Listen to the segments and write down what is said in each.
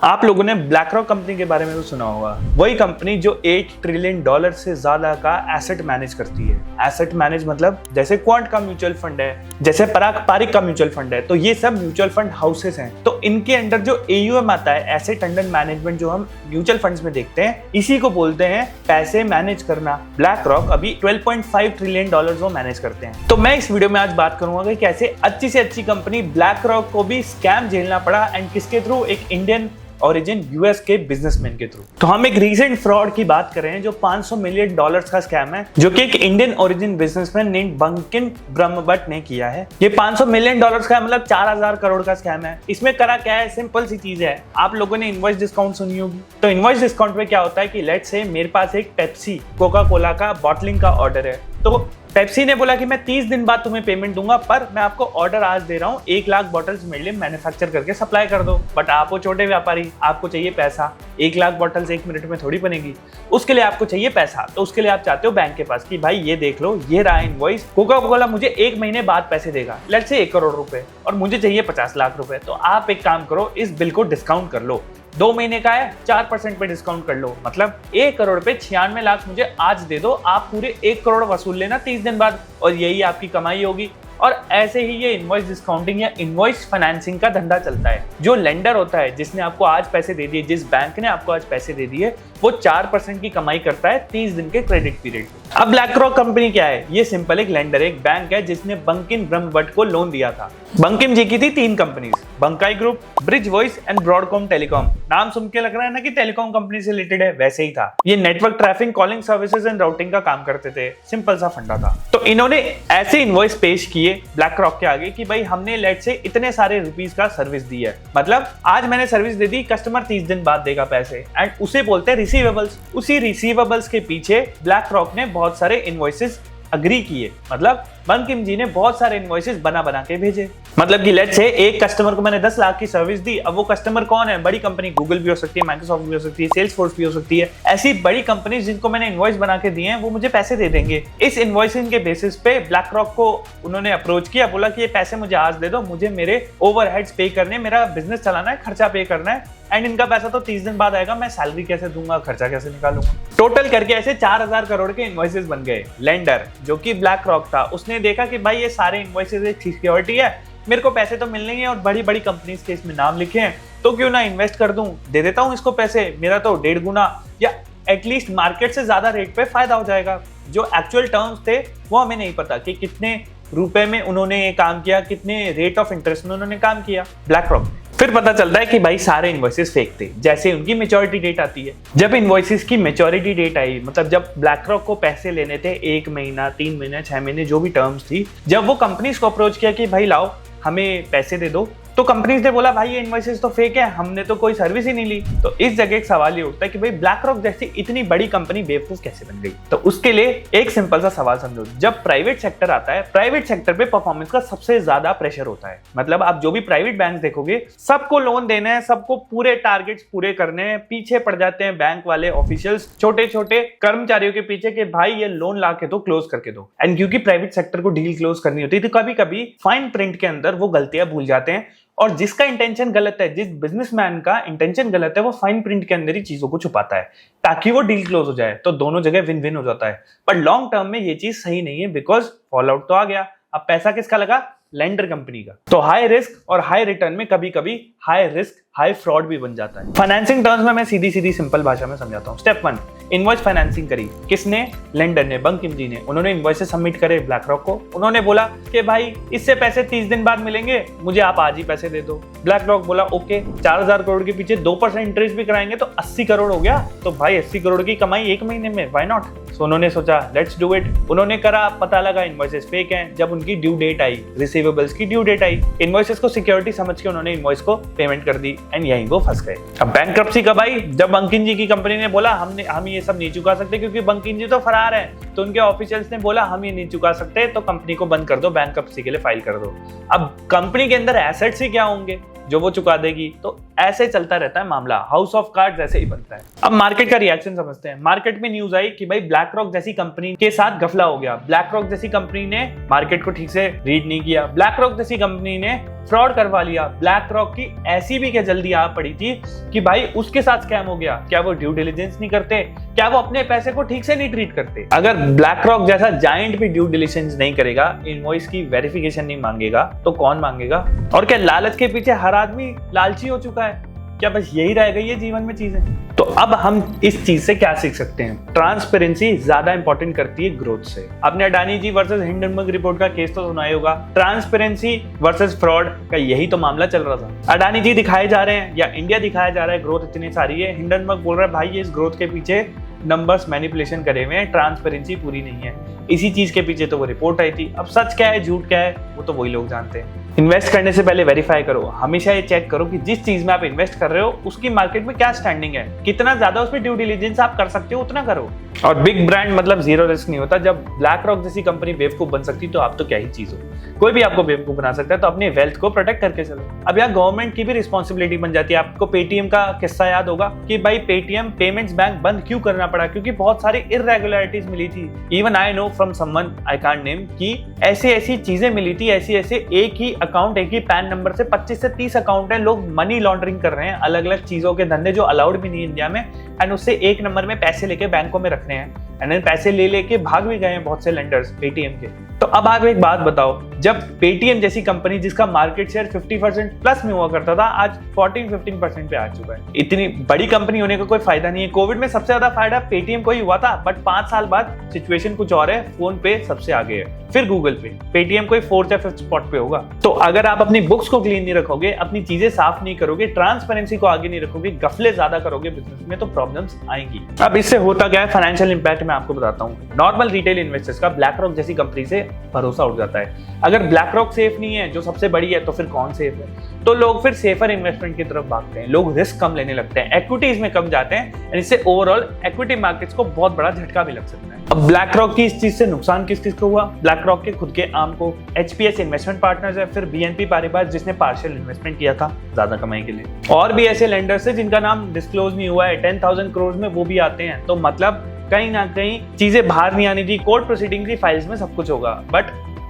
आप लोगों ने ब्लैक रॉक कंपनी के बारे में तो सुना होगा। वही कंपनी जो $8 ट्रिलियन से ज्यादा का एसेट मैनेज करती है। एसेट मैनेज मतलब जैसे क्वांट का म्यूचुअल फंड है, जैसे पराग पारिक का म्यूचुअल फंड है, तो ये सब म्यूचुअल फंड हाउसेस हैं। तो इनके अंडर जो AUM आता है, एसेट अंडर मैनेजमेंट, जो हम म्यूचुअल फंड्स में देखते हैं, इसी को बोलते हैं पैसे मैनेज करना। ब्लैक रॉक अभी $12.5 ट्रिलियन वो मैनेज करते हैं। तो मैं इस वीडियो में आज बात करूंगा कि कैसे अच्छी से अच्छी कंपनी ब्लैक रॉक को भी स्कैम झेलना पड़ा एंड किसके थ्रू, एक इंडियन ओरिजिन US के बिजनेसमैन के थ्रू। तो हम एक रीसेंट फ्रॉड की बात कर रहे हैं जो $500 मिलियन का स्कैम है, जो कि एक Indian origin businessman name Bankim Brahmbhatt ने किया है। ये $500 मिलियन का मतलब 4000 करोड़ का स्कैम है। इसमें करा क्या है, सिंपल सी चीज है। आप लोगों ने इनवॉइस डिस्काउंट सुनी होगी। तो इनवॉइस डिस्काउंट में क्या होता है कि लेट्स से मेरे पास एक पेप्सी कोका कोला का बॉटलिंग का ऑर्डर है, तो पेप्सी ने बोला कि मैं 30 दिन बाद तुम्हें पेमेंट दूंगा, पर मैं आपको ऑर्डर आज दे रहा हूँ, 1 लाख बॉटल्स मेरे लिए मैन्युफैक्चर करके सप्लाई कर दो। बट आप वो छोटे व्यापारी, आपको चाहिए पैसा। 1 लाख बॉटल्स 1 मिनट में थोड़ी बनेगी, उसके लिए आपको चाहिए पैसा। तो उसके लिए आप चाहते हो बैंक के पास कि भाई ये देख लो, ये रहा इनवॉइस, कोका कोला मुझे 1 महीने बाद पैसे देगा, लेट्स से 1 करोड़ रुपए, और मुझे चाहिए 50 लाख रुपए। तो आप एक काम करो, इस बिल को डिस्काउंट कर लो। 2 महीने का है, 4% पे डिस्काउंट कर लो, मतलब 1 करोड़ पे 96 लाख मुझे आज दे दो, आप पूरे 1 करोड़ वसूल लेना 30 दिन बाद, और यही आपकी कमाई होगी। और ऐसे ही ये इनवॉइस डिस्काउंटिंग या इनवॉइस फाइनेंसिंग का धंधा चलता है। जो लेंडर होता है, जिसने आपको आज पैसे दे दिए, जिस बैंक ने आपको आज पैसे दे दिए, वो 4% की कमाई करता है 30 दिन के क्रेडिट पीरियड में। अब ब्लैक रॉक कंपनी क्या है? ये सिंपल एक लेंडर, एक बैंक है जिसने बंकिम ब्रह्मभट्ट को लोन दिया था। बंकिम जी की थी 3 companies, Bankai group, Bridge Voice and Broadcom Telecom. नाम सुन के लग रहा है ना कि टेलीकॉम कंपनी से रिलेटेड है, वैसे ही था। ये network traffic, calling services and routing का काम करते थे। सिंपल सा फंडा था। तो इन्होंने ऐसे इनवॉइस पेश किए ब्लैक रॉक के आगे कि भाई हमने लेट से इतने सारे रुपीस का सर्विस दी है, मतलब आज मैंने सर्विस दे दी, कस्टमर 30 दिन बाद देगा पैसे, एंड उसे बोलते हैं रिसीवेबल्स। उसी रिसीवेबल्स के पीछे ब्लैक रॉक ने बहुत सारे इनवॉइसेस अग्री किए, मतलब बंकिम जी ने बहुत सारे इनवॉइसेस बना के भेजे। मतलब कि लेट्स से एक कस्टमर को मैंने 10 लाख की सर्विस दी। अब वो कस्टमर कौन है? बड़ी कंपनी, गूगल भी हो सकती है, माइक्रोसॉफ्ट भी हो सकती है, सेल्सफोर्स भी हो सकती है। ऐसी बड़ी कंपनी जिनको मैंने इनवॉइस बना के दिए हैं, वो मुझे पैसे दे देंगे। इस इनवॉइसिंग के बेसिस पे ब्लैक रॉक को उन्होंने अप्रोच किया, बोला कि ये पैसे मुझे आज दे दो, मुझे मेरे ओवरहेड्स पे करने, मेरा बिजनेस चलाना है, खर्चा पे करना है, एंड इनका पैसा तो 30 दिन बाद आएगा, मैं सैलरी कैसे दूंगा, खर्चा कैसे निकालूंगा। टोटल करके ऐसे 4000 करोड़ के इनवॉइसेस बन गए। लेंडर जो कि ब्लैक रॉक था, उसने देखा कि भाई ये सारे इनवॉइसेस एक सिक्योरिटी है, मेरे को पैसे तो मिलने ही हैं, और बड़ी बड़ी कंपनीज के इसमें नाम लिखे हैं, तो क्यों ना इन्वेस्ट कर दूं, दे देता हूं इसको पैसे, मेरा तो 1.5 गुना या एटलीस्ट मार्केट से ज्यादा रेट पे फायदा हो जाएगा। जो एक्चुअल टर्म्स थे वो हमें नहीं पता कि कितने रुपए में उन्होंने ये काम किया, कितने रेट ऑफ इंटरेस्ट में उन्होंने काम किया ब्लैक रॉक। फिर पता चलता है कि भाई सारे इनवॉइसेस फेक थे। जैसे उनकी मैच्योरिटी डेट आती है, जब इनवॉइसेस की मैच्योरिटी डेट आई, मतलब जब ब्लैक रॉक को पैसे लेने थे 1 महीना, 3 महीने, 6 महीने, जो भी टर्म्स थी, जब वो कंपनीज को अप्रोच किया कि भाई लाओ हमें पैसे दे दो, तो कंपनीज ने बोला भाई ये इनवॉइसेस तो फेक है, हमने तो कोई सर्विस ही नहीं ली। तो इस जगह एक सवाल ये उठता है कि भाई ब्लैक रॉक जैसी इतनी बड़ी कंपनी बेवकूफ कैसे बन गई? तो उसके लिए एक सिंपल सा सवाल समझो। जब प्राइवेट सेक्टर आता है, प्राइवेट सेक्टर पे परफॉर्मेंस का सबसे ज्यादा प्रेशर होता है। मतलब आप जो भी प्राइवेट बैंक देखोगे, सबको लोन देना है, सबको पूरे टारगेट्स पूरे करने हैं, पीछे पड़ जाते हैं बैंक वाले ऑफिशियल्स छोटे छोटे कर्मचारियों के पीछे कि भाई ये लोन ला के दो, क्लोज करके दो। एंड क्योंकि प्राइवेट सेक्टर को डील क्लोज करनी होती है, तो कभी कभी फाइन प्रिंट के अंदर वो गलतियां भूल जाते हैं, और जिसका इंटेंशन गलत है, जिस बिजनेसमैन का इंटेंशन गलत है, वो फाइन प्रिंट के अंदर ही चीजों को छुपाता है ताकि वो डील क्लोज हो जाए। तो दोनों जगह विन विन हो जाता है। पर लॉन्ग टर्म में ये चीज सही नहीं है, बिकॉज फॉल आउट तो आ गया। अब पैसा किसका लगा? लेंडर कंपनी का। तो हाई रिस्क और हाई रिटर्न में कभी कभी हाई रिस्क हाई फ्रॉड भी बन जाता है। फाइनेंसिंग टर्म्स में मैं सीधी सीधी सिंपल भाषा में समझाता हूँ। स्टेप 1, इनवॉइस फाइनेंसिंग करी। किसने? लेंडर ने, बंकिम जी ने। उन्होंने इनवॉइसेस सबमिट करे ब्लैक रॉक को। उन्होंने बोला कि भाई इससे पैसे 30 दिन बाद मिलेंगे, मुझे आप आज ही पैसे दे दो। ब्लैक रॉक बोला ओके, 4000 करोड़ के पीछे 2% इंटरेस्ट भी कराएंगे तो 80 करोड़ हो गया। तो भाई 80 करोड़ की कमाई 1 महीने में, व्हाई नॉट? तो उन्होंने सोचा लेट्स डू इट। उन्होंने करा, पता लगा इनवॉइसेस फेक हैं। जब उनकी ड्यू डेट आई, रिसीवेबल्स की ड्यू डेट आई, इनवॉइसेस को सिक्योरिटी समझ के उन्होंने इनवॉइस को पेमेंट कर दी, एंड यहीं वो फंस गए। अब बैंक्रप्सी कब आई? जब बंकिम जी की कंपनी ने बोला हम ये सब नहीं चुका सकते, क्योंकि बंकिम जी तो फरार है। तो उनके ऑफिशियल्स ने बोला हम ये नहीं चुका सकते, तो कंपनी को बंद कर दो, बैंक्रप्सी के लिए फाइल कर दो। अब कंपनी के अंदर एसेट्स ही क्या होंगे जो वो चुका देगी? तो ऐसे चलता रहता है मामला, हाउस ऑफ कार्ड्स ऐसे ही बनता है। अब मार्केट का रिएक्शन समझते हैं। मार्केट में न्यूज आई कि भाई ब्लैक रॉक जैसी कंपनी के साथ घपला हो गया। ब्लैक रॉक जैसी कंपनी ने मार्केट को ठीक से रीड नहीं किया। ब्लैक रॉक जैसी कंपनी ने फ्रॉड करवा लिया। ब्लैक रॉक की ऐसी भी क्या जल्दी आ पड़ी थी कि भाई उसके साथ स्कैम हो गया। क्या वो ड्यू डिलिजेंस नहीं करते? क्या वो अपने पैसे को ठीक से नहीं ट्रीट करते? अगर ब्लैक रॉक जैसा जायंट भी ड्यू डिलिजेंस नहीं करेगा, इनवॉइस की वेरिफिकेशन नहीं मांगेगा, तो कौन मांगेगा? और क्या लालच के पीछे हर आदमी लालची हो चुका है? क्या बस यही रह गई है जीवन में चीजें? तो अब हम इस चीज से क्या सीख सकते हैं? ट्रांसपेरेंसी ज्यादा इंपॉर्टेंट करती है ग्रोथ से। आपने अडानी जी वर्सेस हिंडनबर्ग रिपोर्ट का केस तो सुना ही होगा। ट्रांसपेरेंसी वर्सेस फ्रॉड का यही तो मामला चल रहा था। अडानी जी दिखाए जा रहे हैं या इंडिया दिखाया जा रहा है ग्रोथ इतनी सारी है, हिंडनबर्ग बोल रहा है भाई ये इस ग्रोथ के पीछे नंबर्स मैनिपुलेशन करे हुए हैं, ट्रांसपेरेंसी पूरी नहीं है। इसी चीज के पीछे तो वो रिपोर्ट आई थी। अब सच क्या है झूठ क्या है वो तो वही लोग जानते हैं। इन्वेस्ट करने से पहले वेरीफाई करो, हमेशा ये चेक करो कि जिस चीज में आप इन्वेस्ट कर रहे हो उसकी मार्केट में क्या स्टैंडिंग है, कितना ज्यादा उसमें ड्यू डिलिजेंस आप कर सकते हो उतना करो। और बिग ब्रांड मतलब जीरो रिस्क नहीं होता। जब ब्लैक रॉक जैसी कंपनी बेवकूफ बन सकती तो आप तो क्या ही चीज हो। कोई भी आपको बेवकूफ बना सकता है, तो अपने वेल्थ को प्रोटेक्ट करके चलो। अब यहाँ गवर्नमेंट की भी रिस्पॉन्सिबिलिटी बन जाती है। आपको पेटीएम का किस्सा याद होगा कि भाई पेटीएम पेमेंट्स बैंक बंद क्यों करना पड़ा? क्योंकि बहुत सारी इररेगुलरिटीज मिली थी। Even I know from someone I can't name कि ऐसी चीजें मिली थी, ऐसे एक ही अकाउंट, एक ही पैन नंबर से 25 से 30 अकाउंट है। लोग मनी लॉन्ड्रिंग कर रहे हैं, अलग अलग चीजों के धंधे जो अलाउड भी नहीं इंडिया में, एंड उससे एक नंबर में पैसे लेके बैंकों में रखने हैं, एंड पैसे ले लेके भाग भी गए हैं बहुत से लेंडर्स पेटीएम के। तो अब आप एक बात बताओ, जब पेटीएम जैसी कंपनी जिसका मार्केट शेयर 50% प्लस में हुआ करता था, आज 14-15% पे आ चुका है। इतनी बड़ी कंपनी होने का कोई फायदा नहीं है। कोविड में सबसे ज्यादा फायदा पेटीएम को ही हुआ था, बट 5 साल बाद सिचुएशन कुछ और है। फोन पे सबसे आगे है, फिर गूगल पे, पेटीएम कोई 4th या 5th स्पॉट पे होगा। तो अगर आप अपनी बुक्स को क्लीन नहीं रखोगे, अपनी चीजें साफ नहीं करोगे, ट्रांसपेरेंसी को आगे नहीं रखोगे, गफले ज्यादा करोगे बिजनेस में, तो प्रॉब्लम्स आएंगी। अब इससे होता क्या है, फाइनेंशियल इंपैक्ट मैं आपको बताता हूँ। नॉर्मल रिटेल इन्वेस्टर्स का ब्लैक रॉक जैसी कंपनी से भरोसा उठ जाता है। अगर ब्लैक रॉक सेफ नहीं है, जो सबसे बड़ी है, तो फिर कौन सेफ है? तो लोग फिर सेफर इन्वेस्टमेंट की तरफ भागते हैं, लोग रिस्क कम लेने लगते हैं, इक्विटीज में कम जाते हैं, इससे ओवरऑल इक्विटी मार्केट्स को बहुत बड़ा झटका भी लग सकता है। अब ब्लैक रॉक की इस चीज से नुकसान किस किस को हुआ? ब्लैक रॉक के खुद के आर्म को, HPS इन्वेस्टमेंट पार्टनर्स है, फिर BNP पारिबास जिसने पार्शियल इन्वेस्टमेंट किया था ज्यादा कमाई के लिए, और भी ऐसे लेंडर्स है जिनका नाम डिस्क्लोज नहीं हुआ है, 10,000 करोड़ में वो भी आते हैं। तो मतलब कहीं ना कहीं चीजें बाहर नहीं आनी थी, कोर्ट प्रोसीडिंग की फाइल्स में सब कुछ होगा। बट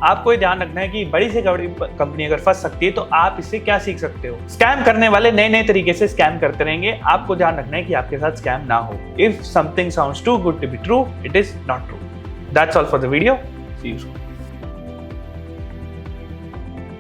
आपको ये ध्यान रखना है कि बड़ी से बड़ी कंपनी अगर फंस सकती है, तो आप इससे क्या सीख सकते हो? स्कैम करने वाले नए नए तरीके से स्कैम करते रहेंगे, आपको ध्यान रखना है कि आपके साथ स्कैम ना हो। If something sounds too good to be true, it is not true. That's all for the video. See you soon.